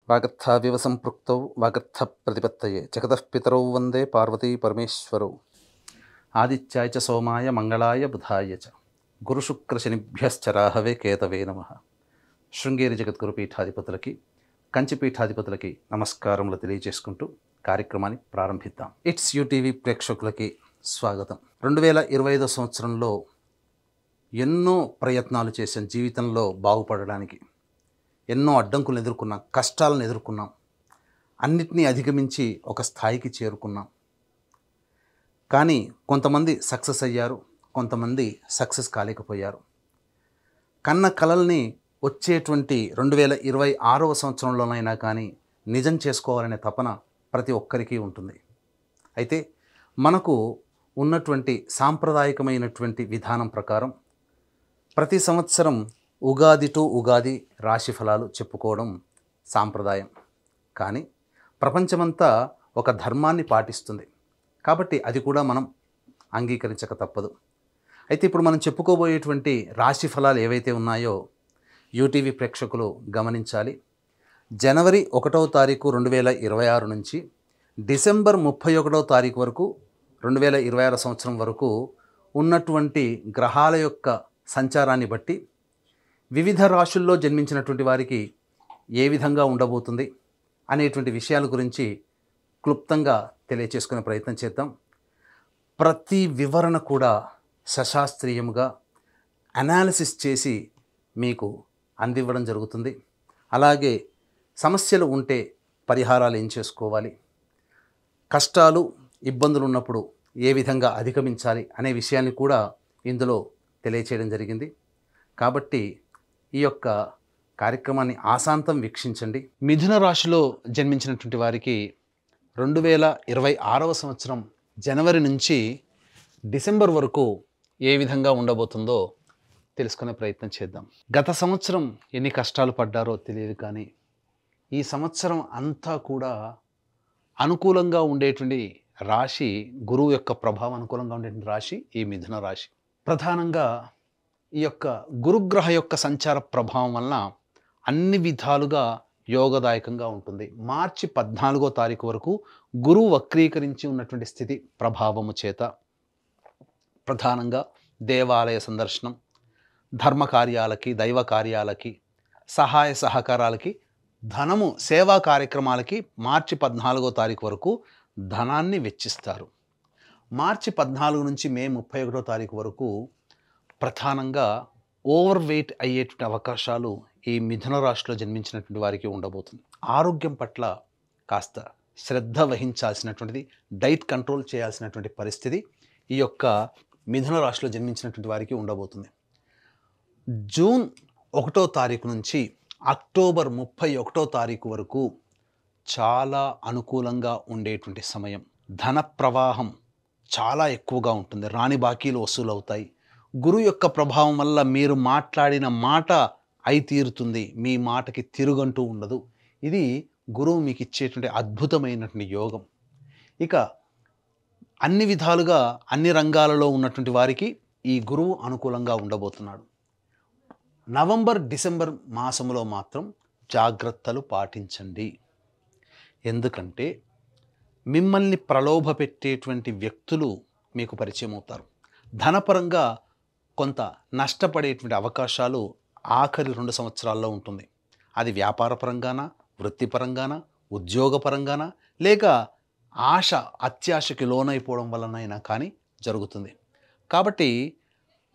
వాగర్థావివ సంపృక్తౌ వాగర్థ ప్రతిపత్తయే జగతః పితరౌ వందే పార్వతీ పరమేశ్వరౌ. ఆదిత్యాయ చ సోమాయ మంగళాయ బుధాయ చ గురుశుక్రశనిభ్యశ్చ రాహవే కేతవే నమః. శృంగేరి జగద్గురు పీఠాధిపతులకి, కంచి పీఠాధిపతులకి నమస్కారములు తెలియజేసుకుంటూ కార్యక్రమాన్ని ప్రారంభిద్దాం. ఇట్స్ యూటీవీ ప్రేక్షకులకి స్వాగతం. 2025 సంవత్సరంలో ఎన్నో ప్రయత్నాలు చేశాం జీవితంలో బాగుపడడానికి. ఎన్నో అడ్డంకులను ఎదుర్కొన్నాం, కష్టాలను ఎదుర్కొన్నాం, అన్నిటినీ అధిగమించి ఒక స్థాయికి చేరుకున్నాం. కానీ కొంతమంది సక్సెస్ అయ్యారు, కొంతమంది సక్సెస్ కాలేకపోయారు. కన్న కలల్ని వచ్చేటువంటి 2026వ సంవత్సరంలోనైనా కానీ నిజం చేసుకోవాలనే తపన ప్రతి ఒక్కరికి ఉంటుంది. అయితే మనకు ఉన్నటువంటి సాంప్రదాయకమైనటువంటి విధానం ప్రకారం ప్రతి సంవత్సరం ఉగాది టు ఉగాది రాశి ఫలాలు చెప్పుకోవడం సాంప్రదాయం. కానీ ప్రపంచమంతా ఒక ధర్మాన్ని పాటిస్తుంది కాబట్టి అది కూడా మనం అంగీకరించక తప్పదు. అయితే ఇప్పుడు మనం చెప్పుకోబోయేటువంటి రాశి ఫలాలు ఏవైతే ఉన్నాయో యూటీవీ ప్రేక్షకులు గమనించాలి. జనవరి 1వ తారీఖు 2026 నుంచి డిసెంబర్ 31వ తారీఖు వరకు 2026 సంవత్సరం వరకు ఉన్నటువంటి గ్రహాల యొక్క సంచారాన్ని బట్టి వివిధ రాశుల్లో జన్మించినటువంటి వారికి ఏ విధంగా ఉండబోతుంది అనేటువంటి విషయాల గురించి క్లుప్తంగా తెలియచేసుకునే ప్రయత్నం చేద్దాం. ప్రతి వివరణ కూడా సశాస్త్రీయంగా అనాలిసిస్ చేసి మీకు అందివ్వడం జరుగుతుంది. అలాగే సమస్యలు ఉంటే పరిహారాలు ఏం చేసుకోవాలి, కష్టాలు ఇబ్బందులు ఉన్నప్పుడు ఏ విధంగా అధిగమించాలి అనే విషయాన్ని కూడా ఇందులో తెలియచేయడం జరిగింది. కాబట్టి ఈ యొక్క కార్యక్రమాన్ని ఆశాంతం వీక్షించండి. మిథున రాశిలో జన్మించినటువంటి వారికి 2026వ సంవత్సరం జనవరి నుంచి డిసెంబర్ వరకు ఏ విధంగా ఉండబోతుందో తెలుసుకునే ప్రయత్నం చేద్దాం. గత సంవత్సరం ఎన్ని కష్టాలు పడ్డారో తెలియదు, కానీ ఈ సంవత్సరం అంతా కూడా అనుకూలంగా ఉండేటువంటి రాశి, గురువు యొక్క ప్రభావం అనుకూలంగా ఉండేటువంటి రాశి ఈ మిథున రాశి. ప్రధానంగా ఈ యొక్క గురుగ్రహ యొక్క సంచార ప్రభావం వలన అన్ని విధాలుగా యోగదాయకంగా ఉంటుంది. మార్చి 14వ తారీఖు వరకు గురువు వక్రీకరించి ఉన్నటువంటి స్థితి ప్రభావము చేత ప్రధానంగా దేవాలయ సందర్శనం, ధర్మ కార్యాలకి, దైవ కార్యాలకి, సహాయ సహకారాలకి, ధనము సేవా కార్యక్రమాలకి మార్చి 14వ తారీఖు వరకు ధనాన్ని వెచ్చిస్తారు. మార్చి 14 నుంచి మే 31వ తారీఖు వరకు ప్రధానంగా ఓవర్ వెయిట్ అయ్యేటువంటి అవకాశాలు ఈ మిథున రాశిలో జన్మించినటువంటి వారికి ఉండబోతుంది. ఆరోగ్యం పట్ల కాస్త శ్రద్ధ వహించాల్సినటువంటిది, డైట్ కంట్రోల్ చేయాల్సినటువంటి పరిస్థితి ఈ యొక్క మిథున రాశిలో జన్మించినటువంటి వారికి ఉండబోతుంది. జూన్ 1వ తారీఖు నుంచి అక్టోబర్ 31వ తారీఖు వరకు చాలా అనుకూలంగా ఉండేటువంటి సమయం. ధన ప్రవాహం చాలా ఎక్కువగా ఉంటుంది, రాని బాకీలు వసూలు అవుతాయి. గురువు యొక్క ప్రభావం వల్ల మీరు మాట్లాడిన మాట అయి తీరుతుంది, మీ మాటకి తిరుగంటూ ఉండదు. ఇది గురువు మీకు ఇచ్చేటువంటి అద్భుతమైనటువంటి యోగం. ఇక అన్ని విధాలుగా అన్ని రంగాలలో ఉన్నటువంటి వారికి ఈ గురువు అనుకూలంగా ఉండబోతున్నాడు. నవంబర్ డిసెంబర్ మాసంలో మాత్రం జాగ్రత్తలు పాటించండి. ఎందుకంటే మిమ్మల్ని ప్రలోభ పెట్టేటువంటి వ్యక్తులు మీకు పరిచయం అవుతారు. ధనపరంగా కొంత నష్టపడేటువంటి అవకాశాలు ఆఖరి 2 సంవత్సరాల్లో ఉంటుంది. అది వ్యాపార పరంగానా, వృత్తిపరంగానా, ఉద్యోగపరంగానా, లేక ఆశ అత్యాశకి లోనైపోవడం వలనైనా కానీ జరుగుతుంది. కాబట్టి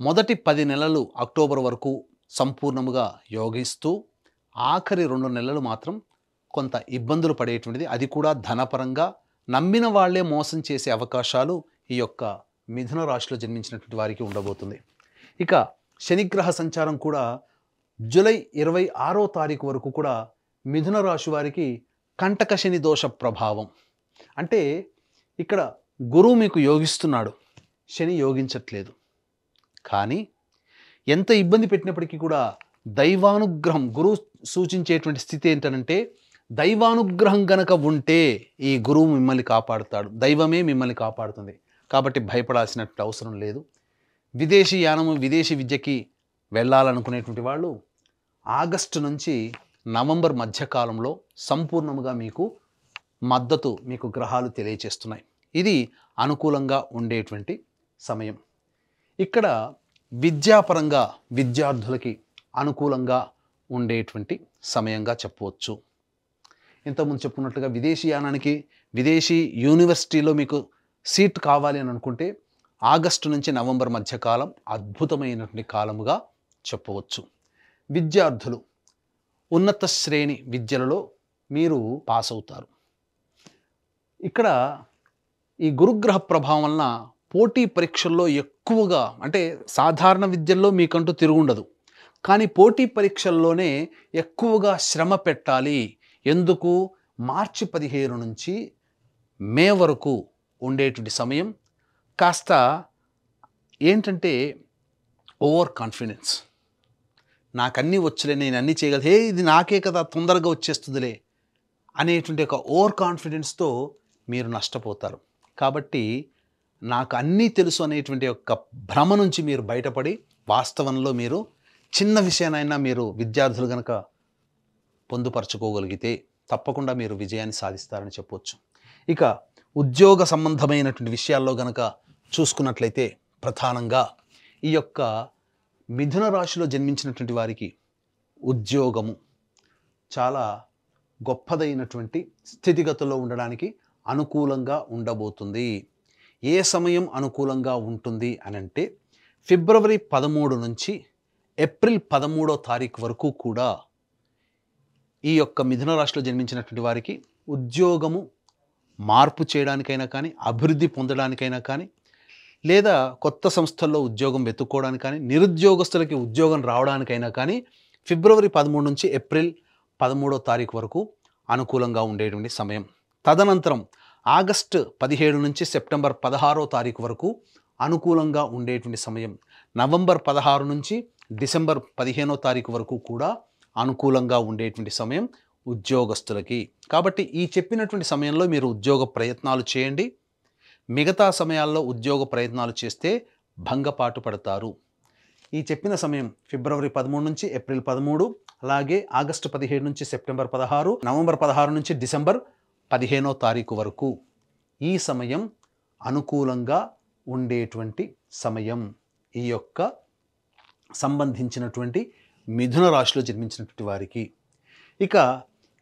మొదటి 10 నెలలు అక్టోబర్ వరకు సంపూర్ణముగా యోగిస్తూ ఆఖరి 2 నెలలు మాత్రం కొంత ఇబ్బందులు పడేటువంటిది, అది కూడా ధనపరంగా నమ్మిన వాళ్లే మోసం చేసే అవకాశాలు ఈ యొక్క మిథున రాశిలో జన్మించినటువంటి వారికి ఉండబోతుంది. ఇక శనిగ్రహ సంచారం కూడా జూలై 26వ తారీఖు వరకు కూడా మిథున రాశి వారికి కంటక శని దోష ప్రభావం. అంటే ఇక్కడ గురువు మీకు యోగిస్తున్నాడు, శని యోగించట్లేదు. కానీ ఎంత ఇబ్బంది పెట్టినప్పటికీ కూడా దైవానుగ్రహం, గురువు సూచించేటువంటి స్థితి ఏంటంటే దైవానుగ్రహం గనక ఉంటే ఈ గురువు మిమ్మల్ని కాపాడుతాడు, దైవమే మిమ్మల్ని కాపాడుతుంది. కాబట్టి భయపడాల్సినటువంటి అవసరం లేదు. విదేశీ యానము, విదేశీ విద్యకి వెళ్ళాలనుకునేటువంటి వాళ్ళు ఆగస్టు నుంచి నవంబర్ మధ్యకాలంలో సంపూర్ణముగా మీకు మద్దతు మీకు గ్రహాలు తెలియచేస్తున్నాయి. ఇది అనుకూలంగా ఉండేటువంటి సమయం. ఇక్కడ విద్యాపరంగా విద్యార్థులకి అనుకూలంగా ఉండేటువంటి సమయంగా చెప్పవచ్చు. ఇంతకుముందు చెప్పుకున్నట్లుగా విదేశీయానానికి విదేశీ యూనివర్సిటీలో మీకు సీట్ కావాలి అని అనుకుంటే ఆగస్టు నుంచి నవంబర్ మధ్యకాలం అద్భుతమైనటువంటి కాలముగా చెప్పవచ్చు. విద్యార్థులు ఉన్నత శ్రేణి విద్యలలో మీరు పాస్ అవుతారు. ఇక్కడ ఈ గురుగ్రహ ప్రభావం వలన పోటీ పరీక్షల్లో ఎక్కువగా, అంటే సాధారణ విద్యల్లో మీకంటూ తిరుగుండదు, కానీ పోటీ పరీక్షల్లోనే ఎక్కువగా శ్రమ పెట్టాలి. ఎందుకు? మార్చి 15 నుంచి మే వరకు ఉండేటువంటి సమయం కాస్త ఏంటంటే ఓవర్ కాన్ఫిడెన్స్, నాకన్నీ వచ్చలే, నేను అన్నీ చేయగలను, హే ఇది నాకే కదా తొందరగా వచ్చేస్తుందిలే అనేటువంటి ఒక ఓవర్ కాన్ఫిడెన్స్తో మీరు నష్టపోతారు. కాబట్టి నాకు అన్నీ తెలుసు అనేటువంటి ఒక భ్రమ నుంచి మీరు బయటపడి వాస్తవంలో మీరు చిన్న విషయానైనా మీరు విద్యార్థులు కనుక పొందుపరచుకోగలిగితే తప్పకుండా మీరు విజయాన్ని సాధిస్తారని చెప్పవచ్చు. ఇక ఉద్యోగ సంబంధమైనటువంటి విషయాల్లో గనక చూసుకున్నట్లయితే ప్రధానంగా ఈ యొక్క మిథున రాశిలో జన్మించినటువంటి వారికి ఉద్యోగము చాలా గొప్పదైనటువంటి స్థితిగతుల్లో ఉండడానికి అనుకూలంగా ఉండబోతుంది. ఏ సమయం అనుకూలంగా ఉంటుంది అనంటే ఫిబ్రవరి 13 నుంచి ఏప్రిల్ 13వ తారీఖు వరకు కూడా ఈ యొక్క మిథున రాశిలో జన్మించినటువంటి వారికి ఉద్యోగము మార్పు చేయడానికైనా కానీ, అభివృద్ధి పొందడానికైనా కానీ, లేదా కొత్త సంస్థల్లో ఉద్యోగం వెతుక్కోవడానికి కానీ, నిరుద్యోగస్తులకి ఉద్యోగం రావడానికైనా కానీ ఫిబ్రవరి 13 నుంచి ఏప్రిల్ 13వ తారీఖు వరకు అనుకూలంగా ఉండేటువంటి సమయం. తదనంతరం ఆగస్టు 17 నుంచి సెప్టెంబర్ 16వ తారీఖు వరకు అనుకూలంగా ఉండేటువంటి సమయం. నవంబర్ 16 నుంచి డిసెంబర్ 15వ తారీఖు వరకు కూడా అనుకూలంగా ఉండేటువంటి సమయం ఉద్యోగస్తులకి. కాబట్టి ఈ చెప్పినటువంటి సమయంలో మీరు ఉద్యోగ ప్రయత్నాలు చేయండి. మిగతా సమయాల్లో ఉద్యోగ ప్రయత్నాలు చేస్తే భంగపాటు పడతారు. ఈ చెప్పిన సమయం ఫిబ్రవరి 13 నుంచి ఏప్రిల్ 13, అలాగే ఆగస్టు 17 నుంచి సెప్టెంబర్ 16, నవంబర్ 16 నుంచి డిసెంబర్ 15వ తారీఖు వరకు ఈ సమయం అనుకూలంగా ఉండేటువంటి సమయం. ఈ యొక్క సంబంధించినటువంటి మిథున రాశిలో జన్మించినటువంటి వారికి. ఇక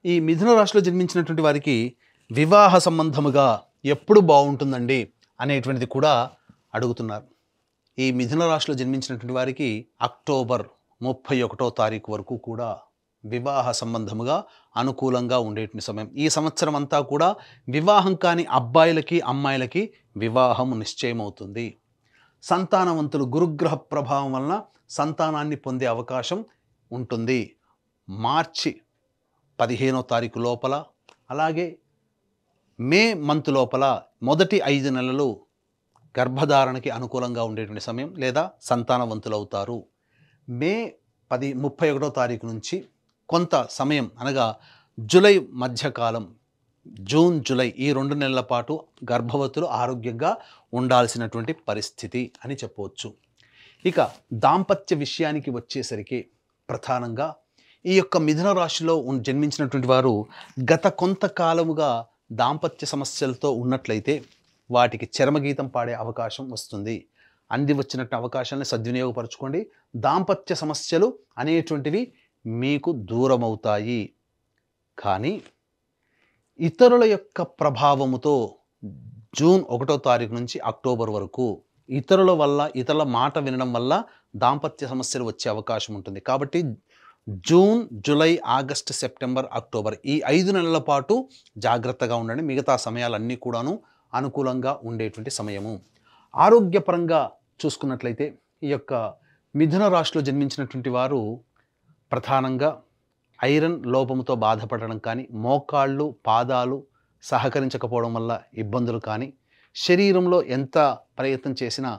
ఈ మిథున రాశిలో జన్మించినటువంటి వారికి వివాహ సంబంధముగా ఎప్పుడు బాగుంటుందండి అనేటువంటిది కూడా అడుగుతున్నారు. ఈ మిథున రాశిలో జన్మించినటువంటి వారికి అక్టోబర్ 31వ తారీఖు వరకు కూడా వివాహ సంబంధముగా అనుకూలంగా ఉండేటువంటి సమయం. ఈ సంవత్సరం అంతా కూడా వివాహం కాని అబ్బాయిలకి అమ్మాయిలకి వివాహం నిశ్చయమవుతుంది. సంతానవంతులు గురుగ్రహ ప్రభావం వలన సంతానాన్ని పొందే అవకాశం ఉంటుంది. మార్చి 15వ తారీఖు లోపల, అలాగే మే మంత్ లోపల మొదటి 5 నెలలు గర్భధారణకి అనుకూలంగా ఉండేటువంటి సమయం, లేదా సంతానవంతులు అవుతారు. మే 31వ తారీఖు నుంచి కొంత సమయం, అనగా జూలై మధ్యకాలం, జూన్ జూలై ఈ 2 నెలల పాటు గర్భవతులు ఆరోగ్యంగా ఉండాల్సినటువంటి పరిస్థితి అని చెప్పవచ్చు. ఇక దాంపత్య విషయానికి వచ్చేసరికి ప్రధానంగా ఈ యొక్క మిథున రాశిలో జన్మించినటువంటి వారు గత కొంతకాలముగా దాంపత్య సమస్యలతో ఉన్నట్లయితే వాటికి చరమగీతం పాడే అవకాశం వస్తుంది. అంది వచ్చినట్టు అవకాశాలను సద్వినియోగపరచుకోండి. దాంపత్య సమస్యలు అనేటువంటివి మీకు దూరమవుతాయి. కానీ ఇతరుల యొక్క ప్రభావముతో జూన్ 1వ తారీఖు నుంచి అక్టోబర్ వరకు ఇతరుల వల్ల, ఇతరుల మాట వినడం వల్ల దాంపత్య సమస్యలు వచ్చే అవకాశం ఉంటుంది. కాబట్టి June, July, August, September, October ఈ 5 నెలల పాటు జాగ్రత్తగా ఉండండి. మిగతా సమయాలన్నీ కూడాను అనుకూలంగా ఉండేటువంటి సమయము. ఆరోగ్యపరంగా చూసుకున్నట్లయితే ఈ యొక్క మిథున రాశిలో జన్మించినటువంటి వారు ప్రధానంగా ఐరన్ లోపంతో బాధపడడం కానీ, మోకాళ్ళు, పాదాలు సహకరించకపోవడం వల్ల ఇబ్బందులు కానీ, శరీరంలో ఎంత ప్రయత్నం చేసినా,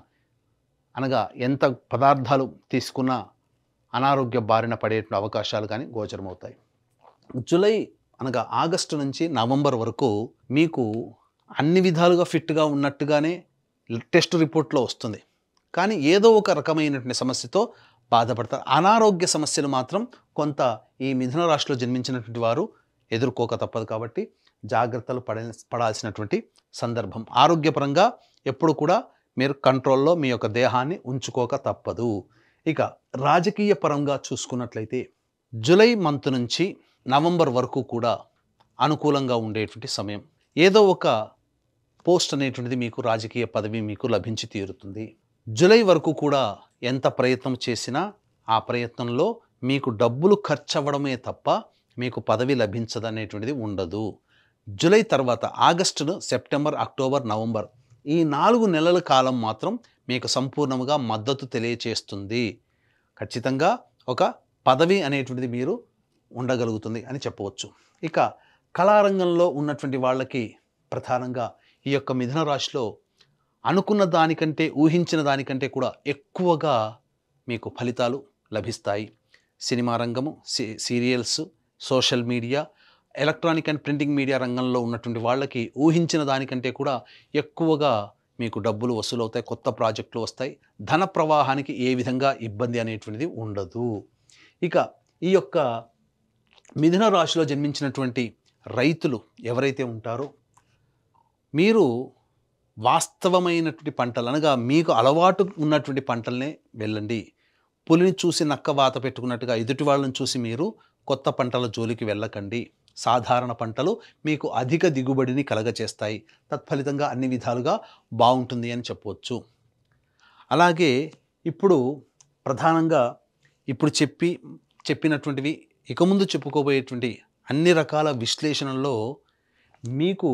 అనగా ఎంత పదార్థాలు తీసుకున్నా అనారోగ్య బారిన పడేటువంటి అవకాశాలు కానీ గోచరమవుతాయి. జూలై అనగా ఆగస్టు నుంచి నవంబర్ వరకు మీకు అన్ని విధాలుగా ఫిట్గా ఉన్నట్టుగానే టెస్ట్ రిపోర్ట్లో వస్తుంది. కానీ ఏదో ఒక రకమైనటువంటి సమస్యతో బాధపడతారు. అనారోగ్య సమస్యలు మాత్రం కొంత ఈ మిథున రాశిలో జన్మించినటువంటి వారు ఎదుర్కోక తప్పదు. కాబట్టి జాగ్రత్తలు పడాల్సినటువంటి సందర్భం. ఆరోగ్యపరంగా ఎప్పుడు కూడా మీరు కంట్రోల్లో మీ యొక్క దేహాన్ని ఉంచుకోక తప్పదు. ఇక రాజకీయ పరంగా చూసుకున్నట్లయితే జూలై మంత్ నుంచి నవంబర్ వరకు కూడా అనుకూలంగా ఉండేటువంటి సమయం. ఏదో ఒక పోస్ట్ అనేటువంటిది మీకు, రాజకీయ పదవి మీకు లభించి తీరుతుంది. జూలై వరకు కూడా ఎంత ప్రయత్నం చేసినా ఆ ప్రయత్నంలో మీకు డబ్బులు ఖర్చు అవ్వడమే తప్ప మీకు పదవి లభించదనేటువంటిది ఉండదు. జూలై తర్వాత ఆగస్టు, సెప్టెంబర్, అక్టోబర్, నవంబర్ ఈ 4 నెలల కాలం మాత్రం మీకు సంపూర్ణంగా మద్దతు తెలియచేస్తుంది. ఖచ్చితంగా ఒక పదవి అనేటువంటిది మీరు ఉండగలుగుతుంది అని చెప్పవచ్చు. ఇక కళారంగంలో ఉన్నటువంటి వాళ్ళకి ప్రధానంగా ఈ యొక్క మిథున రాశిలో అనుకున్న దానికంటే, ఊహించిన దానికంటే కూడా ఎక్కువగా మీకు ఫలితాలు లభిస్తాయి. సినిమా రంగము, serials, social media, electronic and printing media రంగంలో ఉన్నటువంటి వాళ్ళకి ఊహించిన దానికంటే కూడా ఎక్కువగా మీకు డబ్బులు వసూలవుతాయి, కొత్త ప్రాజెక్టులు వస్తాయి. ధన ప్రవాహానికి ఏ విధంగా ఇబ్బంది అనేటువంటిది ఉండదు. ఇక ఈ యొక్క మిథున రాశిలో జన్మించినటువంటి రైతులు ఎవరైతే ఉంటారో మీరు వాస్తవమైనటువంటి పంటలు, అనగా మీకు అలవాటు ఉన్నటువంటి పంటలనే వెళ్ళండి. పులిని చూసి నక్క వాత పెట్టుకున్నట్టుగా ఎదుటి వాళ్ళని చూసి మీరు కొత్త పంటల జోలికి వెళ్ళకండి. సాధారణ పంటలు మీకు అధిక దిగుబడిని కలగచేస్తాయి. తత్ఫలితంగా అన్ని విధాలుగా బాగుంటుంది అని చెప్పవచ్చు. అలాగే ఇప్పుడు ప్రధానంగా ఇప్పుడు చెప్పినటువంటివి ఇక ముందు చెప్పుకోబోయేటువంటి అన్ని రకాల విశ్లేషణల్లో మీకు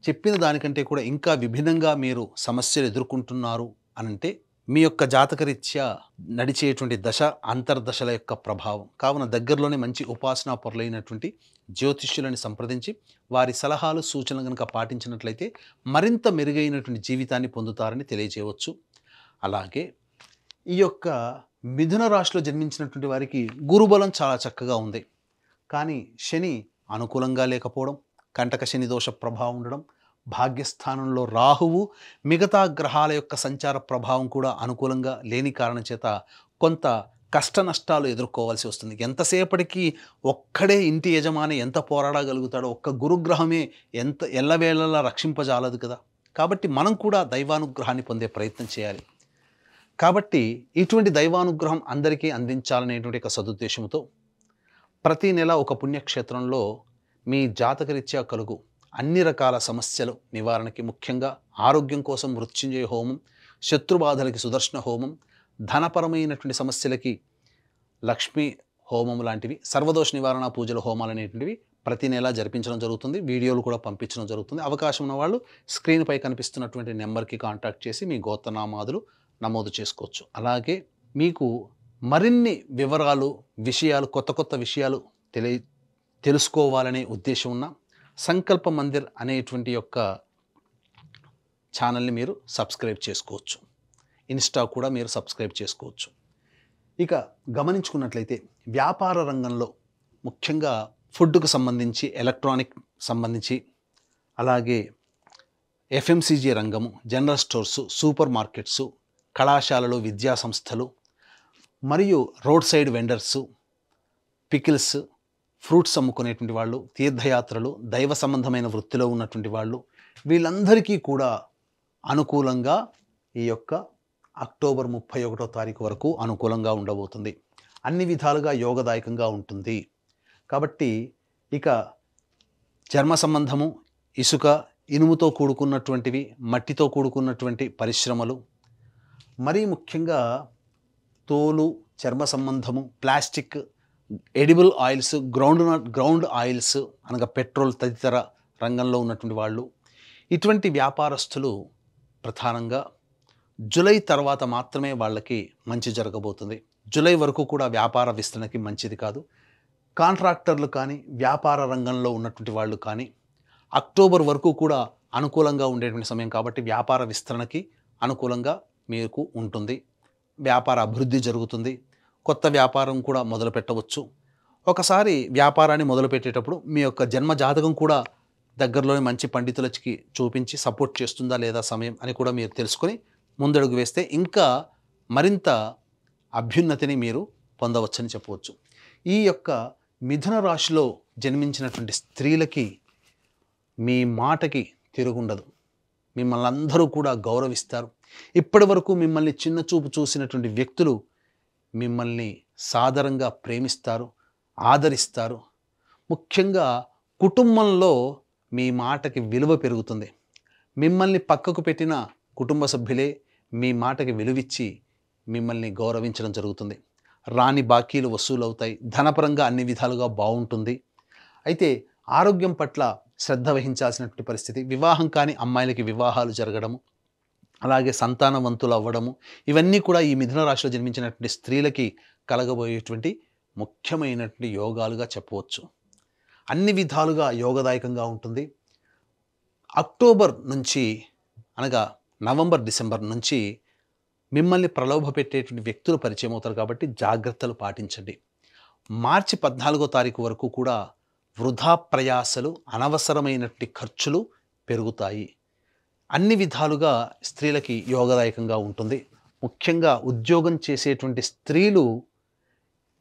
చెప్పిన దానికంటే కూడా ఇంకా విభిన్నంగా మీరు సమస్యలు ఎదుర్కొంటున్నారు అనంటే మీ యొక్క జాతకరీత్యా నడిచేటువంటి దశ, అంతర్దశల యొక్క ప్రభావం. కావున దగ్గరలోనే మంచి ఉపాసనా పరులైనటువంటి జ్యోతిష్యులని సంప్రదించి వారి సలహాలు, సూచనలు కనుక పాటించినట్లయితే మరింత మెరుగైనటువంటి జీవితాన్ని పొందుతారని తెలియజేయవచ్చు. అలాగే ఈ యొక్క మిథున రాశిలో జన్మించినటువంటి వారికి గురుబలం చాలా చక్కగా ఉంది. కానీ శని అనుకూలంగా లేకపోవడం, కంటక శని దోష ప్రభావం ఉండడం, భాగ్యస్థానంలో రాహువు, మిగతా గ్రహాల యొక్క సంచార ప్రభావం కూడా అనుకూలంగా లేని కారణం చేత కొంత కష్ట నష్టాలు ఎదుర్కోవాల్సి వస్తుంది. ఎంతసేపటికి ఒక్కడే ఇంటి యజమాని ఎంత పోరాడగలుగుతాడో, ఒక్క గురుగ్రహమే ఎంత ఎల్లవేళలా రక్షింపజాలదు కదా. కాబట్టి మనం కూడా దైవానుగ్రహాన్ని పొందే ప్రయత్నం చేయాలి. కాబట్టి ఇటువంటి దైవానుగ్రహం అందరికీ అందించాలనేటువంటి ఒక సదుద్దేశంతో ప్రతి నెల ఒక పుణ్యక్షేత్రంలో మీ జాతకరీత్యా కలుగు అన్ని రకాల సమస్యలు నివారణకి, ముఖ్యంగా ఆరోగ్యం కోసం మృత్యుంజయ హోమం, శత్రుబాధలకి సుదర్శన హోమం, ధనపరమైనటువంటి సమస్యలకి లక్ష్మీ హోమం లాంటివి, సర్వదోష నివారణ పూజల హోమాలు అనేటువంటివి ప్రతి నెల జరిపించడం జరుగుతుంది. వీడియోలు కూడా పంపించడం జరుగుతుంది. అవకాశం ఉన్న వాళ్ళు స్క్రీన్పై కనిపిస్తున్నటువంటి నెంబర్కి కాంటాక్ట్ చేసి మీ గోత్రనామాదులు నమోదు చేసుకోవచ్చు. అలాగే మీకు మరిన్ని వివరాలు, విషయాలు, కొత్త విషయాలు తెలుసుకోవాలనే ఉద్దేశం ఉన్న సంకల్ప మందిర్ అనేటువంటి యొక్క ఛానల్ని మీరు సబ్స్క్రైబ్ చేసుకోవచ్చు. ఇన్స్టా కూడా మీరు సబ్స్క్రైబ్ చేసుకోవచ్చు. ఇక గమనించుకున్నట్లయితే వ్యాపార రంగంలో ముఖ్యంగా ఫుడ్కు సంబంధించి, ఎలక్ట్రానిక్ సంబంధించి, అలాగే ఎఫ్ఎంసీజీ రంగము, జనరల్ స్టోర్సు, సూపర్ మార్కెట్సు, కళాశాలలు, విద్యా సంస్థలు, మరియు road side vendors, pickles, fruits అమ్ముకునేటువంటి వాళ్ళు, తీర్థయాత్రలు, దైవ సంబంధమైన వృత్తిలో ఉన్నటువంటి వాళ్ళు, వీళ్ళందరికీ కూడా అనుకూలంగా ఈ యొక్క అక్టోబర్ 31వ తారీఖు వరకు అనుకూలంగా ఉండబోతుంది. అన్ని విధాలుగా యోగదాయకంగా ఉంటుంది. కాబట్టి ఇక చర్మ సంబంధము, ఇసుక, ఇనుముతో కూడుకున్నటువంటివి, మట్టితో కూడుకున్నటువంటి పరిశ్రమలు, మరీ ముఖ్యంగా తోలు, చర్మ సంబంధము, plastic, edible oils, ground oils అనగా పెట్రోల్ తదితర రంగంలో ఉన్నటువంటి వాళ్ళు, ఇటువంటి వ్యాపారస్తులు ప్రధానంగా జూలై తర్వాత మాత్రమే వాళ్ళకి మంచి జరగబోతుంది. జూలై వరకు కూడా వ్యాపార విస్తరణకి మంచిది కాదు. కాంట్రాక్టర్లు కానీ, వ్యాపార రంగంలో ఉన్నటువంటి వాళ్ళు కానీ అక్టోబర్ వరకు కూడా అనుకూలంగా ఉండేటువంటి సమయం కాబట్టి వ్యాపార విస్తరణకి అనుకూలంగా మీకు ఉంటుంది. వ్యాపార అభివృద్ధి జరుగుతుంది. కొత్త వ్యాపారం కూడా మొదలు పెట్టవచ్చు. ఒకసారి వ్యాపారాన్ని మొదలుపెట్టేటప్పుడు మీ యొక్క జన్మ జాతకం కూడా దగ్గరలోని మంచి పండితులకి చూపించి సపోర్ట్ చేస్తుందా లేదా సమయం అని కూడా మీరు తెలుసుకొని ముందడుగు వేస్తే ఇంకా మరింత అభ్యున్నతిని మీరు పొందవచ్చని చెప్పవచ్చు. ఈ యొక్క మిథున రాశిలో జన్మించినటువంటి స్త్రీలకి మీ మాటకి తిరుగుండదు. మిమ్మల్ని అందరూ కూడా గౌరవిస్తారు. ఇప్పటి వరకు మిమ్మల్ని చిన్న చూపు చూసినటువంటి వ్యక్తులు మిమ్మల్ని సాదరంగా ప్రేమిస్తారు, ఆదరిస్తారు. ముఖ్యంగా కుటుంబంలో మీ మాటకి విలువ పెరుగుతుంది. మిమ్మల్ని పక్కకు పెట్టిన కుటుంబ సభ్యులే మీ మాటకి విలువిచ్చి మిమ్మల్ని గౌరవించడం జరుగుతుంది. రాని బాకీలు వసూలవుతాయి. ధనపరంగా అన్ని విధాలుగా బాగుంటుంది. అయితే ఆరోగ్యం పట్ల శ్రద్ధ వహించాల్సినటువంటి పరిస్థితి. వివాహం కాని అమ్మాయిలకి వివాహాలు జరగడము, అలాగే సంతానవంతులు అవ్వడము, ఇవన్నీ కూడా ఈ మిథున రాశిలో జన్మించినటువంటి స్త్రీలకి కలగబోయేటువంటి ముఖ్యమైనటువంటి యోగాలుగా చెప్పవచ్చు. అన్ని విధాలుగా యోగదాయకంగా ఉంటుంది. అక్టోబర్ నుంచి అనగా నవంబర్, డిసెంబర్ నుంచి మిమ్మల్ని ప్రలోభ పెట్టేటువంటి వ్యక్తులు పరిచయం అవుతారు కాబట్టి జాగ్రత్తలు పాటించండి. మార్చి 14వ తారీఖు వరకు కూడా వృధా ప్రయాసలు, అనవసరమైనటువంటి ఖర్చులు పెరుగుతాయి. అన్ని విధాలుగా స్త్రీలకి యోగదాయకంగా ఉంటుంది. ముఖ్యంగా ఉద్యోగం చేసేటువంటి స్త్రీలు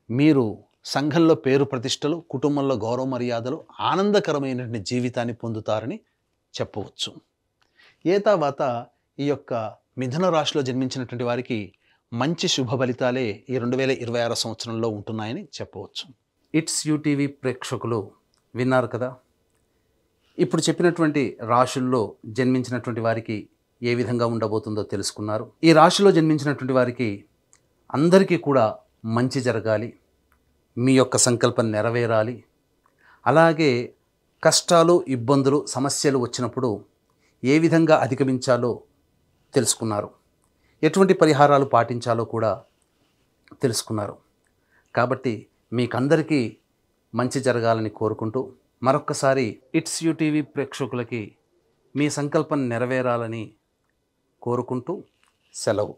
మీరు సంఘంలో పేరు ప్రతిష్టలు, కుటుంబంలో గౌరవ మర్యాదలు, ఆనందకరమైనటువంటి జీవితాన్ని పొందుతారని చెప్పవచ్చు. తర్వాత ఈ యొక్క మిథున రాశిలో జన్మించినటువంటి వారికి మంచి శుభ ఫలితాలే ఈ 2026 సంవత్సరంలో ఉంటున్నాయని చెప్పవచ్చు. ఇట్స్ యూటీవీ ప్రేక్షకులు విన్నారు కదా. ఇప్పుడు చెప్పినటువంటి రాశుల్లో జన్మించినటువంటి వారికి ఏ విధంగా ఉండబోతుందో తెలుసుకున్నారు. ఈ రాశిలో జన్మించినటువంటి వారికి అందరికీ కూడా మంచి జరగాలి, మీ యొక్క సంకల్పం నెరవేరాలి. అలాగే కష్టాలు, ఇబ్బందులు, సమస్యలు వచ్చినప్పుడు ఏ విధంగా అధిగమించాలో తెలుసుకున్నారు. ఎటువంటి పరిహారాలు పాటించాలో కూడా తెలుసుకున్నారు. కాబట్టి మీకందరికీ మంచి జరగాలని కోరుకుంటూ మరొక్కసారి ఇట్స్ యూటీవీ ప్రేక్షకులకి మీ సంకల్పం నెరవేరాలని కోరుకుంటూ సెలవు.